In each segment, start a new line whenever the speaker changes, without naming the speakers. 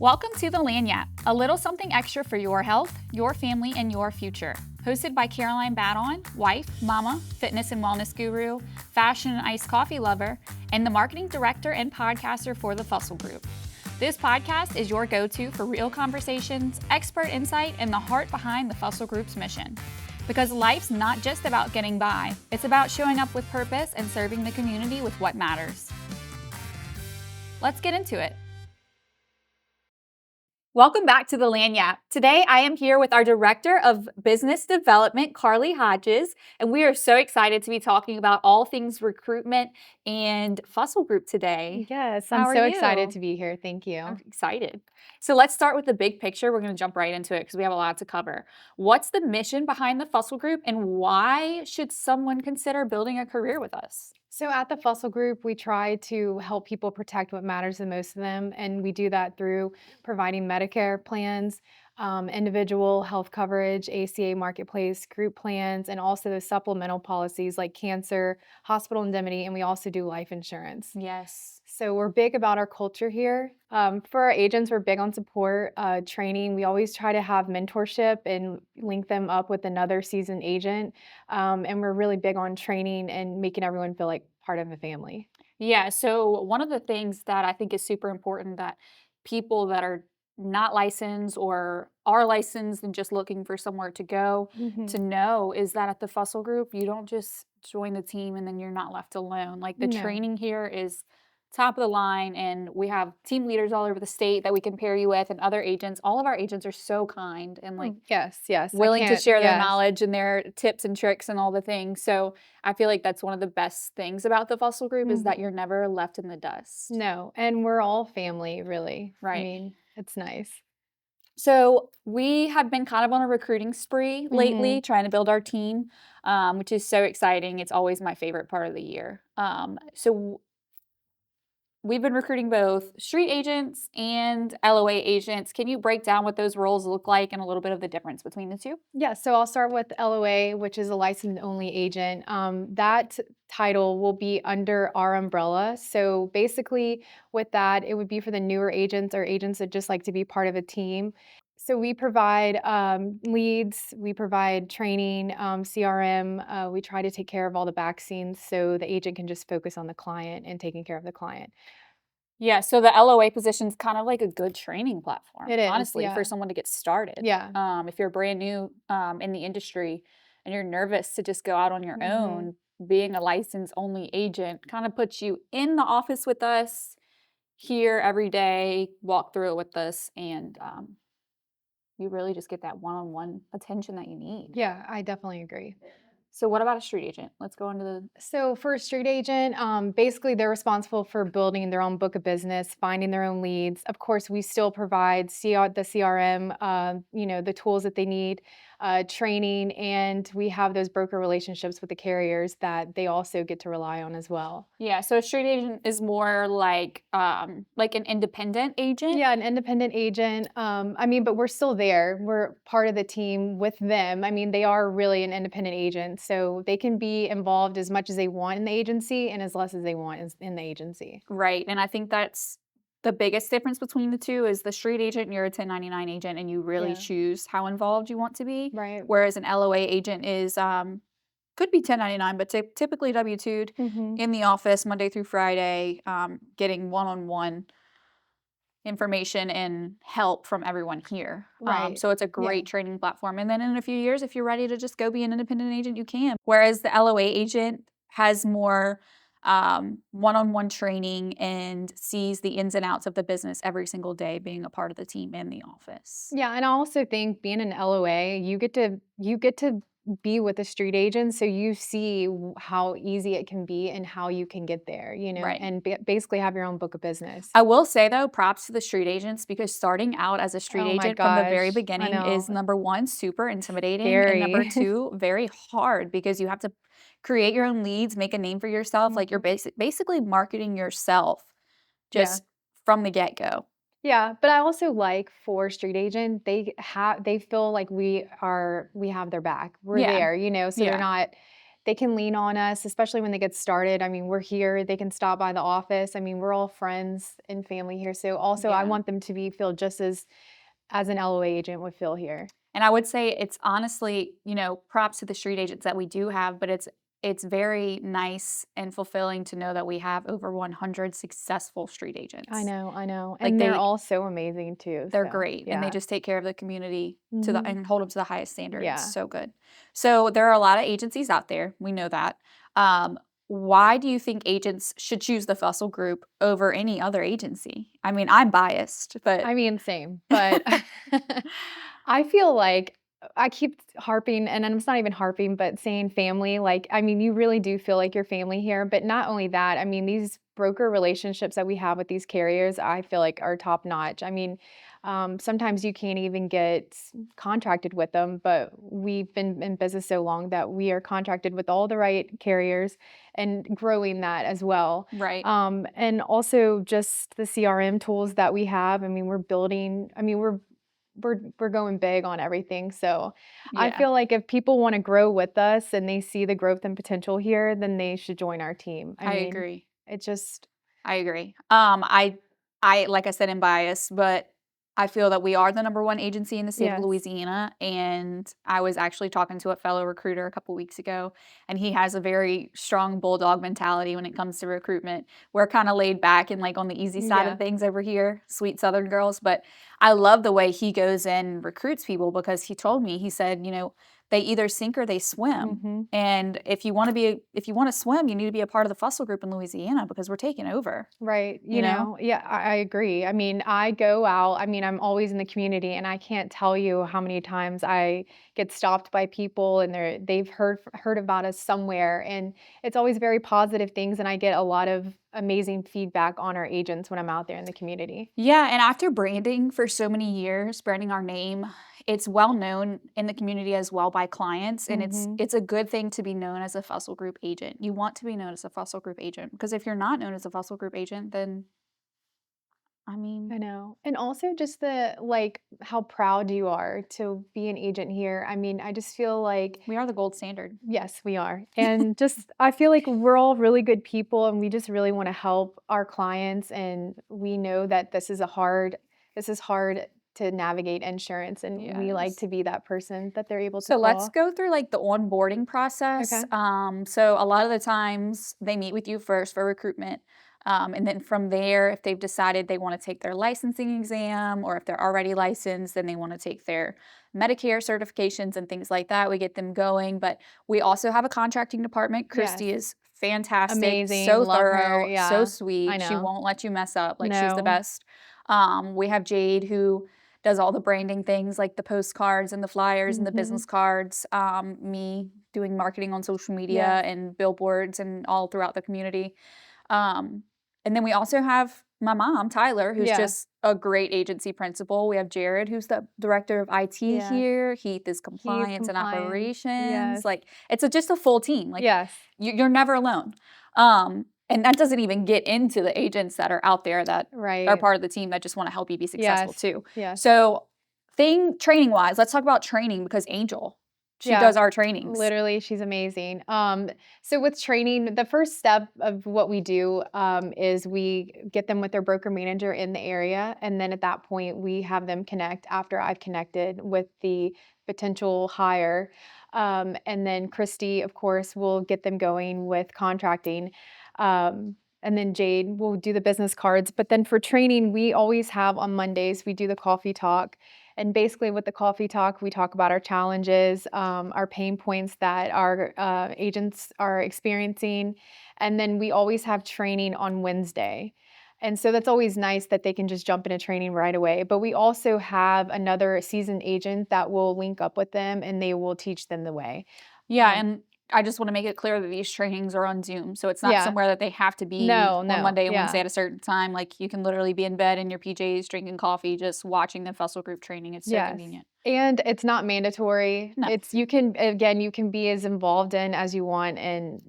Welcome to the Lanyap, a little something extra for your health, your family, and your future. Hosted by Caroline Badon, wife, mama, fitness and wellness guru, fashion and iced coffee lover, and the marketing director and podcaster for the Fussell Group. This podcast is your go-to for real conversations, expert insight, and the heart behind the Fussell Group's mission. Because life's not just about getting by, it's about showing up with purpose and serving the community with what matters. Let's get into it. Welcome back to the Lanyap. Today I am here with our Director of Business Development, Carley Hodges, and we are so excited to be talking about all things recruitment and Fussell Group today.
Yes,
How
I'm
are
so
you?
excited to be here. Thank you.
I'm excited. So let's start with the big picture. We're going to jump right into it because we have a lot to cover. What's the mission behind the Fussell Group, and why should someone consider building a career with us?
So at the Fussell Group, we try to help people protect what matters the most to them, and we do that through providing Medicare plans, individual health coverage, ACA marketplace, group plans, and also those supplemental policies like cancer, hospital indemnity, and we also do life insurance.
Yes.
So we're big about our culture here. For our agents, we're big on support, training. We always try to have mentorship and link them up with another seasoned agent. And we're really big on training and making everyone feel like part of the family.
Yeah, so one of the things that I think is super important that people that are not licensed or are licensed and just looking for somewhere to go
Mhm.
to know is that at the Fussell Group, you don't just join the team and then you're not left alone. Like the
No.
training here is top of the line, and we have team leaders all over the state that we can pair you with and other agents. All of our agents are so kind and like
Yes. I
willing to
can't,
share their
yes.
knowledge and their tips and tricks and all the things. So I feel like that's one of the best things about the Fussell Group is that
Mhm.
you're never left in the dust.
No. And we're all family, really. I
Right.
mean, it's nice.
So we have been kind of on a recruiting spree lately,
Mhm.
trying to build our team, which is so exciting. It's always my favorite part of the year. We've been recruiting both street agents and LOA agents. Can you break down what those roles look like and a little bit of the difference between the two?
Yeah, so I'll start with LOA, which is a licensed only agent. That title will be under our umbrella. So basically, with that, it would be for the newer agents or agents that just like to be part of a team. So we provide leads, we provide training, CRM. We try to take care of all the back scenes so the agent can just focus on the client and taking care of the client.
Yeah, so the LOA position is kind of like a good training platform,
It is,
honestly, for
yeah.
someone to get started.
Yeah.
If you're brand new in the industry and you're nervous to just go out on your
hmm
own, being a license only agent kind of puts you in the office with us, here every day, walk through it with us, and you really just get that one-on-one attention that you need.
Yeah, I definitely agree.
So, what about a street agent? Let's go into the
So for a street agent, basically they're responsible for building their own book of business, finding their own leads. Of course, we still provide the CRM, the tools that they need, training, and we have those broker relationships with the carriers that they also get to rely on as well.
yeah. So, a street agent is more like an independent agent.
Yeah, an independent agent. But we're still there. We're part of the team with them. I mean, they are really an independent agent, so they can be involved as much as they want in the agency and as less as they want in the agency.
Right, and I think that's the biggest difference between the 2 is the street agent, you're a 1099 agent, and you really
Yeah,
choose how involved you want to be,
right.
whereas an LOA agent is, could be 1099, but typically W-2'd
Mhm.
in the office Monday through Friday, getting one-on-one information and help from everyone here.
Right.
So it's a
Yeah.
great training platform, and then in a few years, if you're ready to just go be an independent agent, you can. Whereas the LOA agent has more one-on-one training and sees the ins and outs of the business every single day, being a part of the team in the office.
Yeah, and I also think being an LOA, you get to be with a street agent, so you see how easy it can be and how you can get there,
Right.
and basically have your own book of business.
I will say though, props to the street agents because starting out as a street
Oh my
agent from the very
gosh, I
beginning is
know.
number one, super intimidating, and number
Scary.
two, very hard because you have to create your own leads, make a name for yourself. Like you're
Mhm.
basically marketing yourself
Yeah.
just from the get go.
Yeah, but I also like for street agent, they feel like we have their back. We're
Yeah.
there, so they're
Yeah.
not they can lean on us, especially when they get started. I mean, we're here. They can stop by the office. I mean, we're all friends and family here. So also, I
Yeah.
want them to feel just as an LOA agent would feel here.
And I would say it's honestly, props to the street agents that we do have, but it's very nice and fulfilling to know that we have over 100 successful street
I
agents.
know, I know.
Like
And they're all so amazing too.
they're
So
great and they
yeah.
just take care of the community
Hmm.
and hold them to the highest standard. It's
Yeah.
so good. So there are a lot of agencies out there. We know that. Um, why do you think agents should choose the Fussell Group over any other agency? I mean, I'm biased, but
I mean, same, but I feel like I keep harping, and it's not even harping, but saying family. Like, I mean, you really do feel like you're family here. But not only that, I mean, these broker relationships that we have with these carriers, I feel like are top notch. I mean, sometimes you can't even get contracted with them, but we've been in business so long that we are contracted with all the right carriers and growing that as well.
right.
And also just the CRM tools that we have. I mean, we're building, I mean, we're going big on everything. So I
Yeah,
feel like if people want to grow with us and they see the growth and potential here, then they should join our team. I
I
mean,
agree.
it just
I agree. I like I said, am biased, but I feel that we are the number one agency in the state of
yes.
Louisiana. And I was actually talking to a fellow recruiter a couple weeks ago, and he has a very strong bulldog mentality when it comes to recruitment. We're kind of laid back and like on the easy side of
Yeah.
things over here, sweet Southern girls. But I love the way he goes and recruits people because he told me, he said, they either sink or they swim.
Mhm.
And if you want to swim, you need to be a part of the Fussell Group in Louisiana because we're taking over,
Right.
you know?
Yeah, I agree. I mean, I go out, I mean, I'm always in the community and I can't tell you how many times I get stopped by people and they've heard about us somewhere and it's always very positive things and I get a lot of amazing feedback on our agents when I'm out there in the community.
Yeah, and after branding for so many years, branding our name, it's well known in the community as well by clients, and it's
Mhm.
it's a good thing to be known as a Fussell Group agent. You want to be known as a Fussell Group agent because if you're not known as a Fussell Group agent, then I mean,
I know. And also just the like how proud you are to be an agent here. I mean, I just feel like
we are the gold standard.
yes, we are. And just I feel like we're all really good people and we just really want to help our clients and we know that this is hard to navigate insurance and we like
Yes.
to be that person that they're able to
So let's
call.
go through like the onboarding process.
Okay.
So a lot of the times they meet with you first for recruitment. And then from there, if they've decided they want to take their licensing exam or if they're already licensed, then they want to take their Medicare certifications and things like that. We get them going. But we also have a contracting department.
Yes.
Christy is fantastic,
Amazing.
so
Love her.
thorough, so
Yeah. I
sweet. She
know.
won't let you mess up. Like she's the
No.
best. We have Jade who does all the branding things like the postcards and the flyers and the
Mhm.
business cards. Me doing marketing on social media
Yes.
and billboards and all throughout the community. Um, and then we also have my mom, Tyler, who's
Yeah.
just a great agency principal. We have Jared, who's the director of IT
Yes.
here. Heath is
He's
compliance and
compliant.
operations.
Yes.
Like it's just a full team. Like
Yes.
you're never alone. And that doesn't even get into the agents that are out there that are
Right.
part of the team that just want to help you be successful
Yes.
too.
Yes.
So, training wise, let's talk about training because Angel, she
Yeah,
does our trainings.
literally, she's amazing. So with training, the first step of what we do is we get them with their broker manager in the area, and then at that point, we have them connect after I've connected with the potential hire. And then Christy, of course, will get them going with contracting. And then Jade will do the business cards. But then for training, we always have on Mondays, we do the coffee talk. And basically, with the coffee talk, we talk about our challenges, our pain points that our agents are experiencing. And then we always have training on Wednesday. And so that's always nice that they can just jump into training right away. But we also have another seasoned agent that will link up with them and they will teach them the way.
Yeah, and I just want to make it clear that these trainings are on Zoom. So it's not
Yeah.
somewhere that they have to be
No,
on
no.
Monday and Wednesday
Yeah.
at a certain time. Like you can literally be in bed in your PJs, drinking coffee, just watching the Fussell Group training. It's so
Yes.
convenient.
And it's not mandatory.
No.
It's you can again, you can be as involved in as you want and,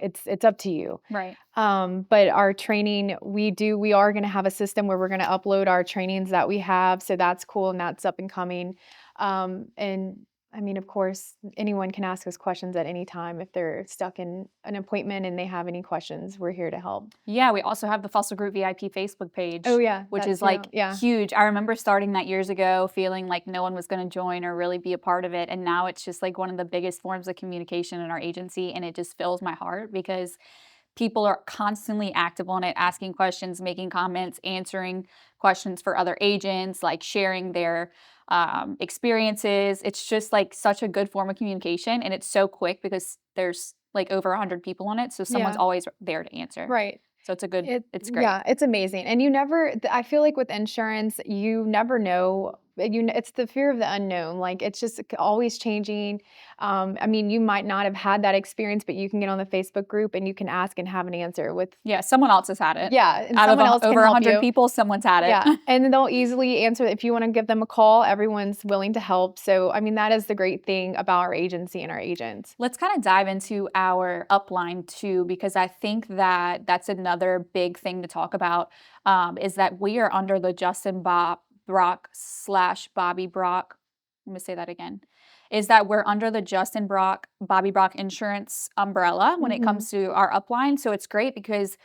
it's up to you.
Right.
But our training, we are going to have a system where we're going to upload our trainings that we have. So that's cool and that's up and coming. And I mean, of course, anyone can ask us questions at any time. If they're stuck in an appointment and they have any questions, we're here to help.
Yeah, we also have the Fussell Group VIP Facebook
Oh,
page,
yeah,
which
that
is
too.
like
Yeah.
huge. I remember starting that years ago, feeling like no one was going to join or really be a part of it. And now it's just like one of the biggest forms of communication in our agency. And it just fills my heart because people are constantly active on it, asking questions, making comments, answering questions for other agents, like sharing their experiences. It's just like such a good form of communication. And it's so quick because there's like over 100 people on it. So someone's
Yeah.
always there to answer.
Right.
So it's a good, it's great.
Yeah, it's amazing. And I feel like with insurance, you never know. It's the fear of the unknown. Like it's just always changing. I mean, you might not have had that experience, but you can get on the Facebook group and you can ask and have an answer with,
Yeah, someone else has had it.
yeah, and
Out of
someone else can
over
help
100
you.
people, someone's had it.
Yeah, and then they'll easily answer. If you want to give them a call, everyone's willing to help. So, I mean, that is the great thing about our agency and our agents.
Let's kind of dive into our upline too, because I think that that's another big thing to talk about, is that we are under the Justin Bob Brock slash Bobby Brock. Let me say that again. Is that we're under the Justin Brock, Bobby Brock insurance umbrella when it
Mhm.
comes to our upline. So it's great because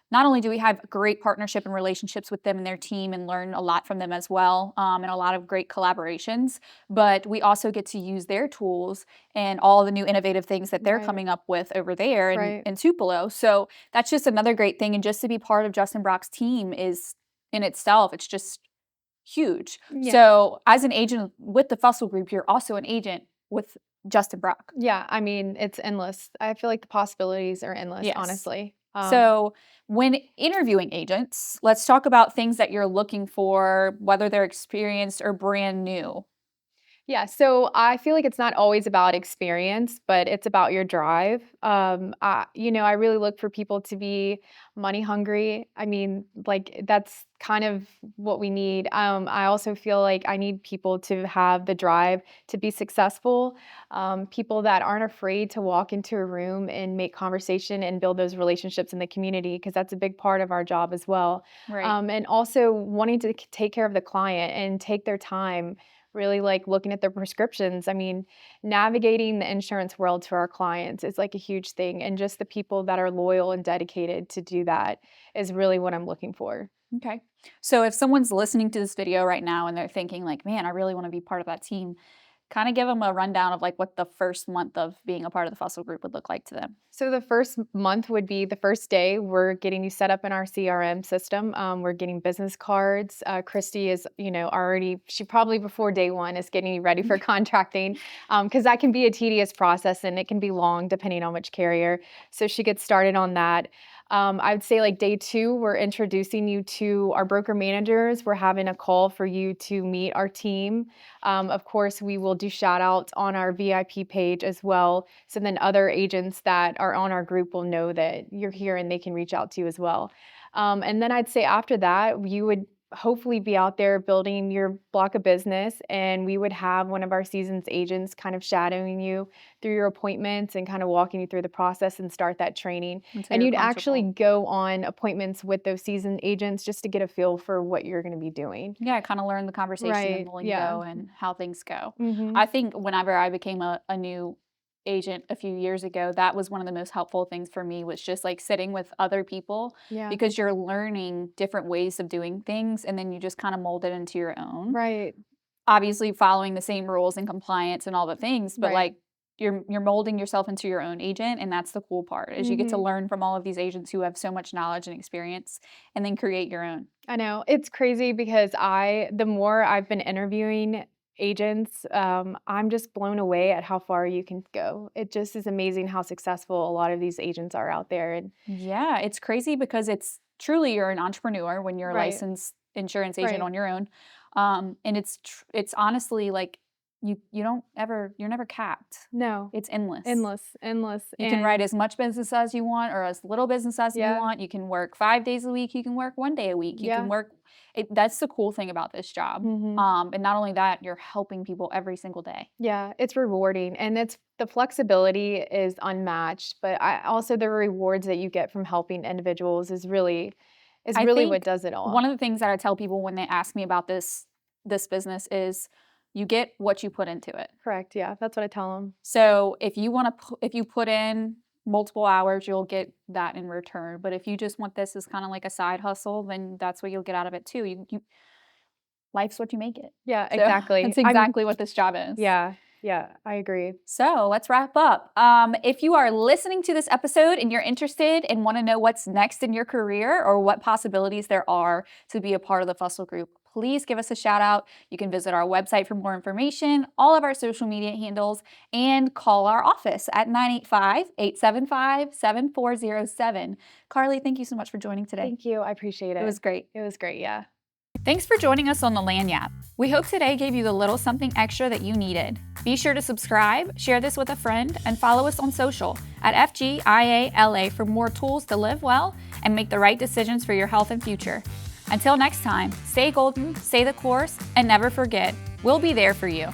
not only do we have great partnership and relationships with them and their team and learn a lot from them as well, and a lot of great collaborations, but we also get to use their tools and all the new innovative things that they're
Right,
coming up with over there
right.
in Tupelo. So that's just another great thing. And just to be part of Justin Brock's team is in itself, it's just huge.
Yeah.
So as an agent with the Fussell Group, you're also an agent with Justin Brock.
Yeah, I mean, it's endless. I feel like the possibilities are endless,
Yes.
honestly.
So, when interviewing agents, let's talk about things that you're looking for, whether they're experienced or brand new.
Yeah, so I feel like it's not always about experience, but it's about your drive. I really look for people to be money hungry. I mean, like that's kind of what we need. I also feel like I need people to have the drive to be successful. People that aren't afraid to walk into a room and make conversation and build those relationships in the community, because that's a big part of our job as well.
Right.
And also wanting to take care of the client and take their time, really like looking at their prescriptions. I mean, navigating the insurance world to our clients is like a huge thing. And just the people that are loyal and dedicated to do that is really what I'm looking for.
Okay. So, if someone's listening to this video right now and they're thinking, like, man, I really want to be part of that team, kind of give them a rundown of like what the first month of being a part of the Fussell Group would look like to them.
So the first month would be the first day. We're getting you set up in our CRM system. We're getting business cards. Christy is, already, she probably before day one is getting you ready for contracting, because that can be a tedious process and it can be long depending on which carrier. So she gets started on that. I would say like day two, we're introducing you to our broker managers. We're having a call for you to meet our team. Of course, we will do shout outs on our VIP page as well. So then other agents that are on our group will know that you're here and they can reach out to you as well. And then I'd say after that, you would hopefully be out there building your block of business, and we would have one of our seasoned agents kind of shadowing you through your appointments and kind of walking you through the process and start that training.
Until
And
you're
you'd actually
comfortable.
go on appointments with those seasoned agents just to get a feel for what you're going to be doing.
Yeah, kind of learn the conversation and
Right.
the
Yeah.
lingo and how things go.
Mhm.
I think whenever I became a new agent a few years ago, that was one of the most helpful things for me was just like sitting with other people
Yeah.
because you're learning different ways of doing things and then you just kind of mold it into your own.
Right.
Obviously following the same rules and compliance and all the things, but
Right.
like you're molding yourself into your own agent and that's the cool part is you get to
Mhm.
learn from all of these agents who have so much knowledge and experience and then create your own.
I know. It's crazy because the more I've been interviewing agents, I'm just blown away at how far you can go. It just is amazing how successful a lot of these agents are out there. And
Yeah, it's crazy because it's truly you're an entrepreneur when you're a
right,
licensed insurance agent
right.
on your own. And it's honestly like you're never capped.
No,
It's endless.
endless, endless.
You can write
And
as much business as you want or as little business as you
yeah,
want. You can work 5 days a week. You can work 1 day a week. You can
yeah.
work. That's the cool thing about this job.
Hmm.
And not only that, you're helping people every single day.
Yeah, it's rewarding and it's the flexibility is unmatched, but I also the rewards that you get from helping individuals is
I
really what
think
does it
one
all.
of the things that I tell people when they ask me about this business is You get what you put into it.
Correct. Yeah, that's what I tell them.
So if you put in multiple hours, you'll get that in return. But if you just want this as kind of like a side hustle, then that's what you'll get out of it too. Life's what you make it.
Yeah,
So
exactly.
that's exactly what this job is.
Yeah, I agree.
So let's wrap up. If you are listening to this episode and you're interested and want to know what's next in your career or what possibilities there are to be a part of the Fussell Group, please give us a shout out. You can visit our website for more information, all of our social media handles, and call our office at 985-875-7407. Carley, thank you so much for joining today.
Thank you. I appreciate it.
It was great.
It was great, yeah.
Thanks for joining us on the Lanyap. We hope today gave you the little something extra that you needed. Be sure to subscribe, share this with a friend, and follow us on social at FGIALA for more tools to live well and make the right decisions for your health and future. Until next time, stay golden, stay the course, and never forget, we'll be there for you.